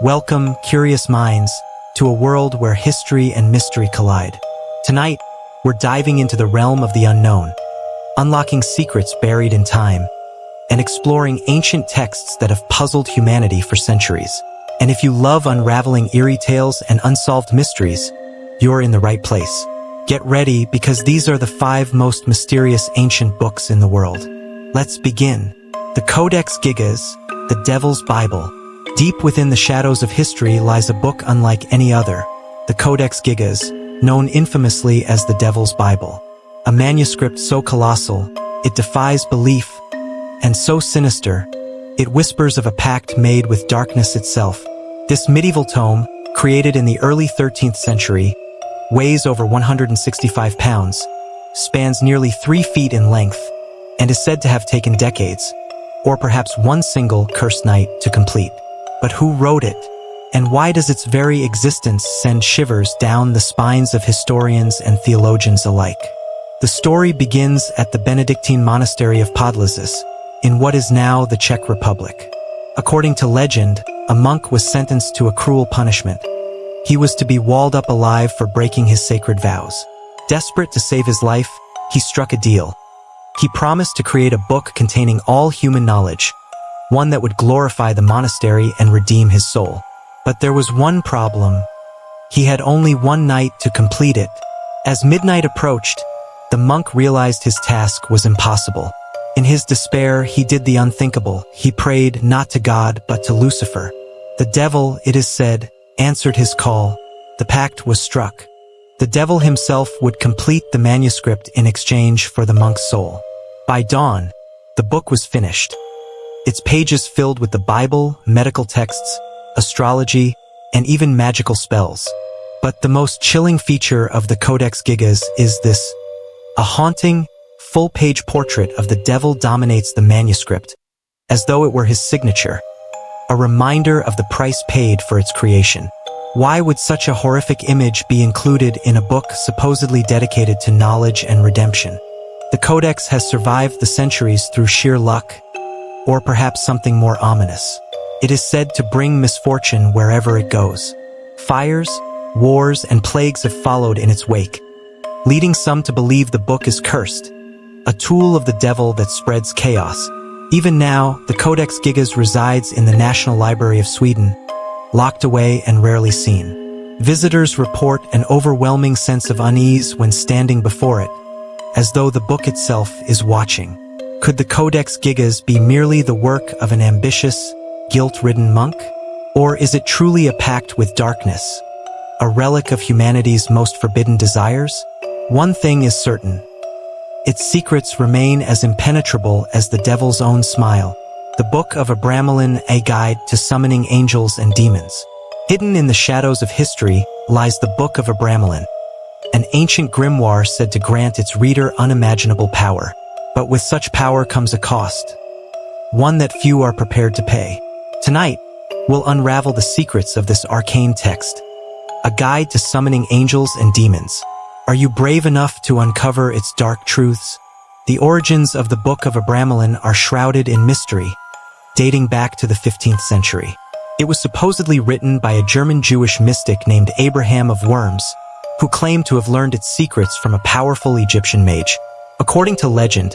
Welcome, curious minds, to a world where history and mystery collide. Tonight, we're diving into the realm of the unknown, unlocking secrets buried in time, and exploring ancient texts that have puzzled humanity for centuries. And if you love unraveling eerie tales and unsolved mysteries, you're in the right place. Get ready, because these are the 5 most mysterious ancient books in the world. Let's begin. The Codex Gigas, the Devil's Bible. Deep within the shadows of history lies a book unlike any other, the Codex Gigas, known infamously as the Devil's Bible. A manuscript so colossal, it defies belief, and so sinister, it whispers of a pact made with darkness itself. This medieval tome, created in the early 13th century, weighs over 165 pounds, spans nearly 3 feet in length, and is said to have taken decades, or perhaps one single cursed night to complete. But who wrote it? And why does its very existence send shivers down the spines of historians and theologians alike? The story begins at the Benedictine monastery of Podlasis, in what is now the Czech Republic. According to legend, a monk was sentenced to a cruel punishment. He was to be walled up alive for breaking his sacred vows. Desperate to save his life, he struck a deal. He promised to create a book containing all human knowledge, one that would glorify the monastery and redeem his soul. But there was one problem. He had only one night to complete it. As midnight approached, the monk realized his task was impossible. In his despair, he did the unthinkable. He prayed not to God, but to Lucifer. The devil, it is said, answered his call. The pact was struck. The devil himself would complete the manuscript in exchange for the monk's soul. By dawn, the book was finished. Its pages filled with the Bible, medical texts, astrology, and even magical spells. But the most chilling feature of the Codex Gigas is this: a haunting, full-page portrait of the devil dominates the manuscript, as though it were his signature, a reminder of the price paid for its creation. Why would such a horrific image be included in a book supposedly dedicated to knowledge and redemption? The Codex has survived the centuries through sheer luck, or perhaps something more ominous. It is said to bring misfortune wherever it goes. Fires, wars, and plagues have followed in its wake, leading some to believe the book is cursed, a tool of the devil that spreads chaos. Even now, the Codex Gigas resides in the National Library of Sweden, locked away and rarely seen. Visitors report an overwhelming sense of unease when standing before it, as though the book itself is watching. Could the Codex Gigas be merely the work of an ambitious, guilt-ridden monk? Or is it truly a pact with darkness, a relic of humanity's most forbidden desires? One thing is certain: its secrets remain as impenetrable as the devil's own smile. The Book of Abramelin, a guide to summoning angels and demons. Hidden in the shadows of history lies the Book of Abramelin, an ancient grimoire said to grant its reader unimaginable power. But with such power comes a cost, one that few are prepared to pay. Tonight, we'll unravel the secrets of this arcane text, a guide to summoning angels and demons. Are you brave enough to uncover its dark truths? The origins of the Book of Abramelin are shrouded in mystery, dating back to the 15th century. It was supposedly written by a German Jewish mystic named Abraham of Worms, who claimed to have learned its secrets from a powerful Egyptian mage. According to legend,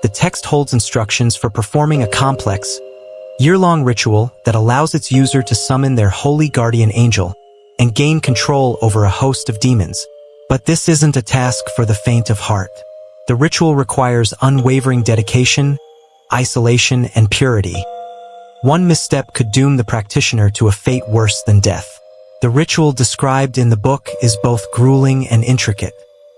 the text holds instructions for performing a complex, year-long ritual that allows its user to summon their holy guardian angel and gain control over a host of demons. But this isn't a task for the faint of heart. The ritual requires unwavering dedication, isolation, and purity. One misstep could doom the practitioner to a fate worse than death. The ritual described in the book is both grueling and intricate.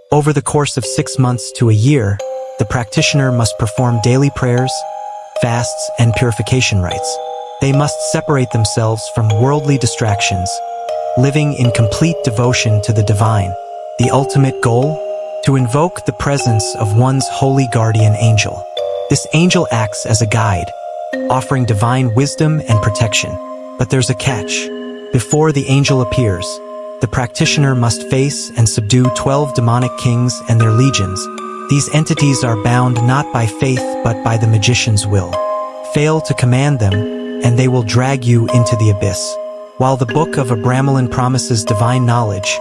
Over the course of 6 months to a year, the practitioner must perform daily prayers, fasts, and purification rites. They must separate themselves from worldly distractions, living in complete devotion to the divine. The ultimate goal? To invoke the presence of one's holy guardian angel. This angel acts as a guide, offering divine wisdom and protection. But there's a catch. Before the angel appears, the practitioner must face and subdue 12 demonic kings and their legions. These entities are bound not by faith but by the magician's will. Fail to command them, and they will drag you into the abyss. While the Book of Abramelin promises divine knowledge,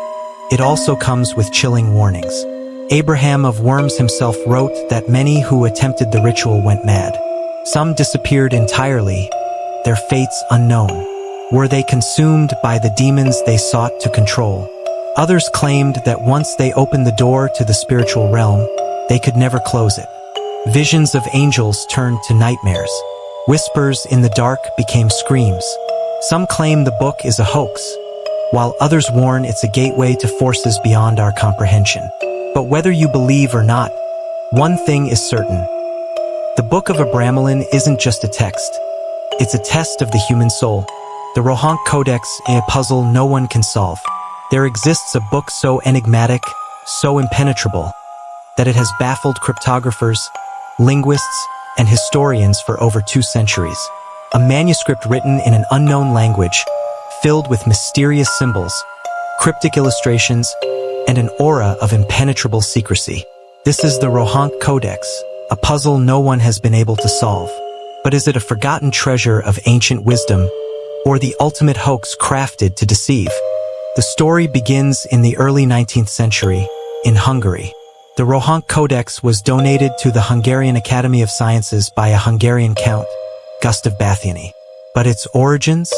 it also comes with chilling warnings. Abraham of Worms himself wrote that many who attempted the ritual went mad. Some disappeared entirely, their fates unknown. Were they consumed by the demons they sought to control? Others claimed that once they opened the door to the spiritual realm, they could never close it. Visions of angels turned to nightmares. Whispers in the dark became screams. Some claim the book is a hoax, while others warn it's a gateway to forces beyond our comprehension. But whether you believe or not, one thing is certain. The Book of Abramelin isn't just a text. It's a test of the human soul. The Rohonc Codex is a puzzle no one can solve. There exists a book so enigmatic, so impenetrable, that it has baffled cryptographers, linguists, and historians for over 2 centuries. A manuscript written in an unknown language, filled with mysterious symbols, cryptic illustrations, and an aura of impenetrable secrecy. This is the Rohonc Codex, a puzzle no one has been able to solve. But is it a forgotten treasure of ancient wisdom, or the ultimate hoax crafted to deceive? The story begins in the early 19th century, in Hungary. The Rohonc Codex was donated to the Hungarian Academy of Sciences by a Hungarian count, Gustav Bathyany. But its origins?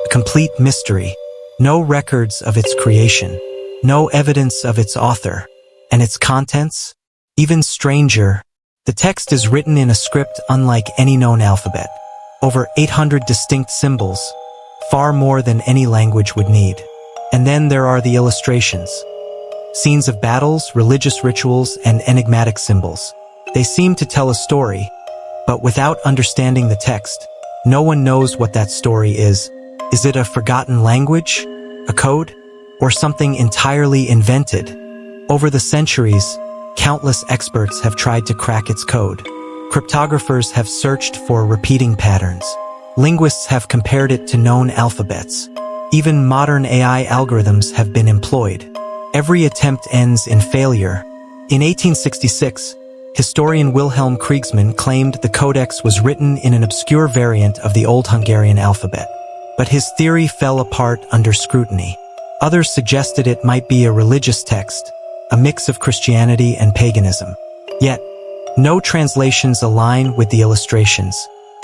A complete mystery. No records of its creation. No evidence of its author. And its contents? Even stranger. The text is written in a script unlike any known alphabet. Over 800 distinct symbols, far more than any language would need. And then there are the illustrations. Scenes of battles, religious rituals, and enigmatic symbols. They seem to tell a story, but without understanding the text, no one knows what that story is. Is it a forgotten language, a code, or something entirely invented? Over the centuries, countless experts have tried to crack its code. Cryptographers have searched for repeating patterns. Linguists have compared it to known alphabets. Even modern AI algorithms have been employed. Every attempt ends in failure. In 1866, historian Wilhelm Kriegsmann claimed the codex was written in an obscure variant of the Old Hungarian alphabet. But his theory fell apart under scrutiny. Others suggested it might be a religious text, a mix of Christianity and paganism. Yet, no translations align with the illustrations.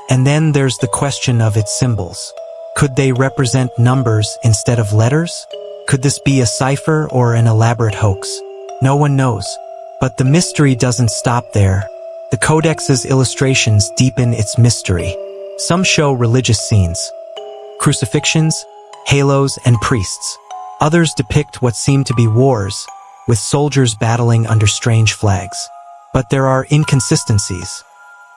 And then there's the question of its symbols. Could they represent numbers instead of letters? Could this be a cipher or an elaborate hoax? No one knows. But the mystery doesn't stop there. The codex's illustrations deepen its mystery. Some show religious scenes, crucifixions, halos, and priests. Others depict what seem to be wars, with soldiers battling under strange flags. But there are inconsistencies,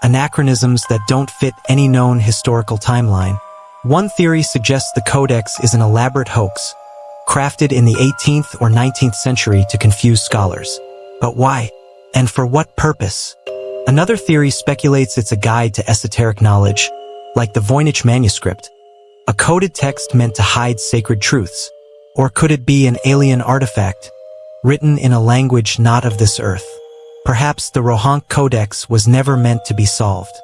anachronisms that don't fit any known historical timeline. One theory suggests the codex is an elaborate hoax, crafted in the 18th or 19th century to confuse scholars. But why? And for what purpose? Another theory speculates it's a guide to esoteric knowledge, like the Voynich Manuscript, a coded text meant to hide sacred truths. Or could it be an alien artifact, written in a language not of this earth? Perhaps the Rohonc Codex was never meant to be solved.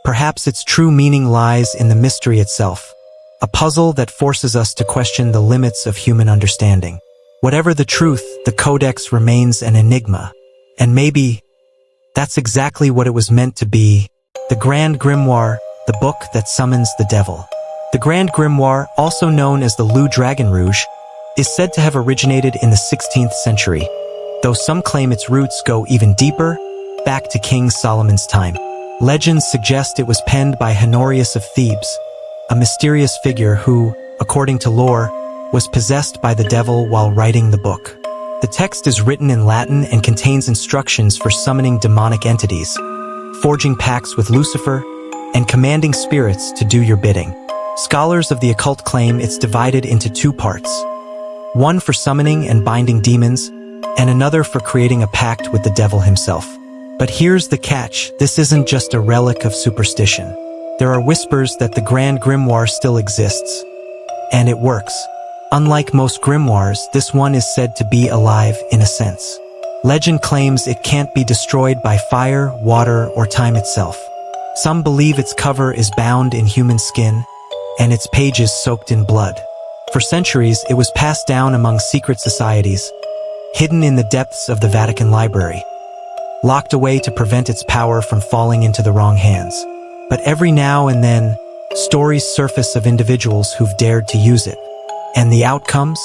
Perhaps its true meaning lies in the mystery itself, a puzzle that forces us to question the limits of human understanding. Whatever the truth, the Codex remains an enigma. And maybe that's exactly what it was meant to be. The Grand Grimoire, the book that summons the devil. The Grand Grimoire, also known as the Loup Dragon Rouge, is said to have originated in the 16th century, though some claim its roots go even deeper, back to King Solomon's time. Legends suggest it was penned by Honorius of Thebes, a mysterious figure who, according to lore, was possessed by the devil while writing the book. The text is written in Latin and contains instructions for summoning demonic entities, forging pacts with Lucifer, and commanding spirits to do your bidding. Scholars of the occult claim it's divided into 2 parts, one for summoning and binding demons, and another for creating a pact with the devil himself. But here's the catch, this isn't just a relic of superstition. There are whispers that the Grand Grimoire still exists, and it works. Unlike most grimoires, this one is said to be alive in a sense. Legend claims it can't be destroyed by fire, water, or time itself. Some believe its cover is bound in human skin, and its pages soaked in blood. For centuries, it was passed down among secret societies, hidden in the depths of the Vatican Library, locked away to prevent its power from falling into the wrong hands. But every now and then, stories surface of individuals who've dared to use it. And the outcomes?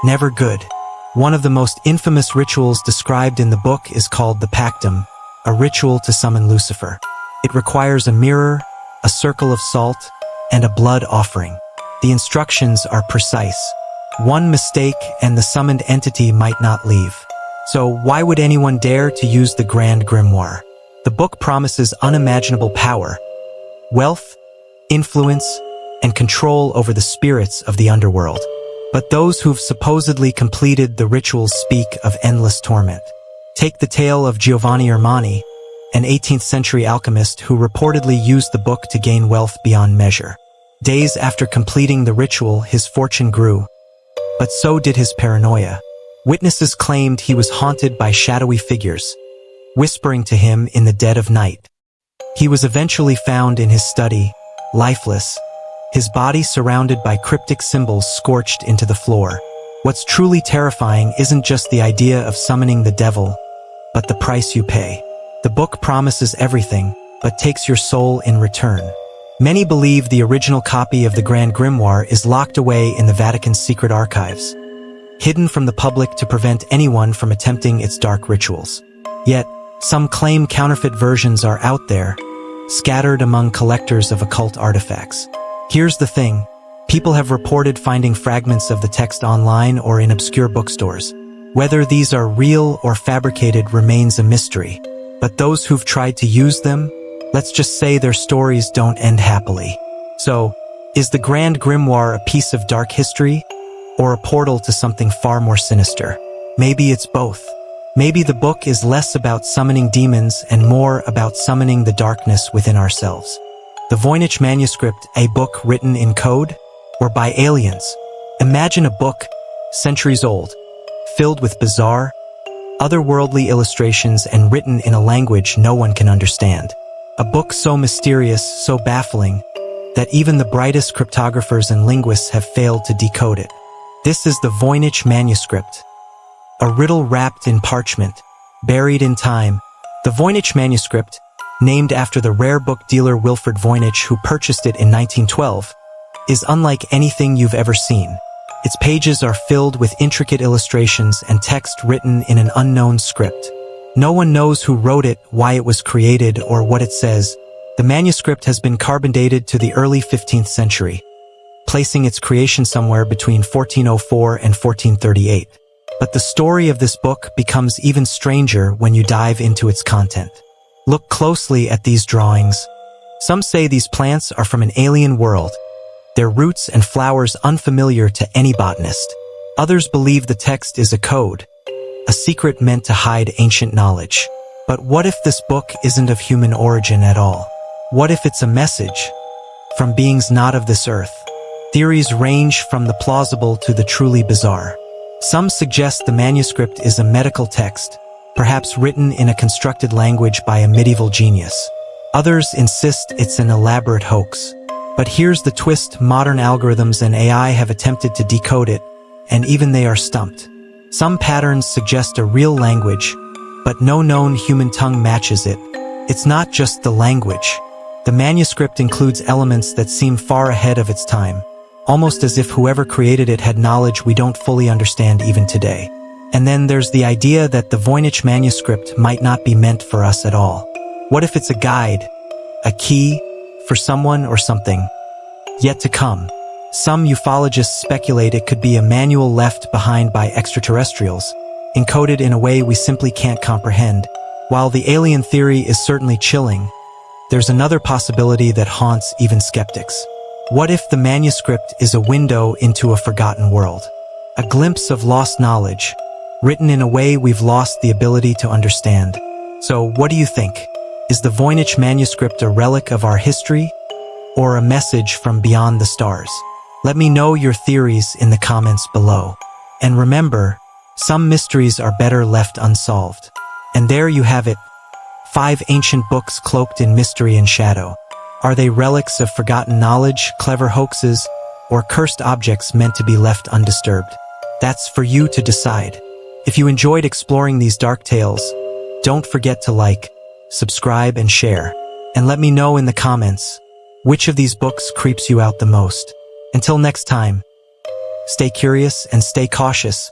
Never good. One of the most infamous rituals described in the book is called the Pactum, a ritual to summon Lucifer. It requires a mirror, a circle of salt, and a blood offering. The instructions are precise. One mistake and the summoned entity might not leave. So why would anyone dare to use the Grand Grimoire? The book promises unimaginable power, wealth, influence, and control over the spirits of the underworld. But those who've supposedly completed the rituals speak of endless torment. Take the tale of Giovanni Armani, an 18th century alchemist who reportedly used the book to gain wealth beyond measure. Days after completing the ritual, his fortune grew, but so did his paranoia. Witnesses claimed he was haunted by shadowy figures, whispering to him in the dead of night. He was eventually found in his study, lifeless, his body surrounded by cryptic symbols scorched into the floor. What's truly terrifying isn't just the idea of summoning the devil, but the price you pay. The book promises everything, but takes your soul in return. Many believe the original copy of the Grand Grimoire is locked away in the Vatican's secret archives, hidden from the public to prevent anyone from attempting its dark rituals. Yet, some claim counterfeit versions are out there, scattered among collectors of occult artifacts. Here's the thing. People have reported finding fragments of the text online or in obscure bookstores. Whether these are real or fabricated remains a mystery. But those who've tried to use them, let's just say their stories don't end happily. So, is the Grand Grimoire a piece of dark history, or a portal to something far more sinister? Maybe it's both. Maybe the book is less about summoning demons and more about summoning the darkness within ourselves. The Voynich Manuscript, a book written in code, or by aliens. Imagine a book, centuries old, filled with bizarre, otherworldly illustrations and written in a language no one can understand. A book so mysterious, so baffling, that even the brightest cryptographers and linguists have failed to decode it. This is the Voynich Manuscript, a riddle wrapped in parchment, buried in time. The Voynich Manuscript, named after the rare book dealer Wilfred Voynich who purchased it in 1912, is unlike anything you've ever seen. Its pages are filled with intricate illustrations and text written in an unknown script. No one knows who wrote it, why it was created, or what it says. The manuscript has been carbon dated to the early 15th century, placing its creation somewhere between 1404 and 1438. But the story of this book becomes even stranger when you dive into its content. Look closely at these drawings. Some say these plants are from an alien world, their roots and flowers unfamiliar to any botanist. Others believe the text is a code, a secret meant to hide ancient knowledge. But what if this book isn't of human origin at all? What if it's a message from beings not of this earth? Theories range from the plausible to the truly bizarre. Some suggest the manuscript is a medical text, perhaps written in a constructed language by a medieval genius. Others insist it's an elaborate hoax. But here's the twist: modern algorithms and AI have attempted to decode it, and even they are stumped. Some patterns suggest a real language, but no known human tongue matches it. It's not just the language. The manuscript includes elements that seem far ahead of its time, almost as if whoever created it had knowledge we don't fully understand even today. And then there's the idea that the Voynich Manuscript might not be meant for us at all. What if it's a guide, a key, for someone or something yet to come? Some ufologists speculate it could be a manual left behind by extraterrestrials, encoded in a way we simply can't comprehend. While the alien theory is certainly chilling, there's another possibility that haunts even skeptics. What if the manuscript is a window into a forgotten world? A glimpse of lost knowledge, written in a way we've lost the ability to understand. So what do you think? Is the Voynich Manuscript a relic of our history, or a message from beyond the stars? Let me know your theories in the comments below. And remember, some mysteries are better left unsolved. And there you have it. 5 ancient books cloaked in mystery and shadow. Are they relics of forgotten knowledge, clever hoaxes, or cursed objects meant to be left undisturbed? That's for you to decide. If you enjoyed exploring these dark tales, don't forget to like, subscribe, and share. And let me know in the comments, which of these books creeps you out the most? Until next time, stay curious and stay cautious.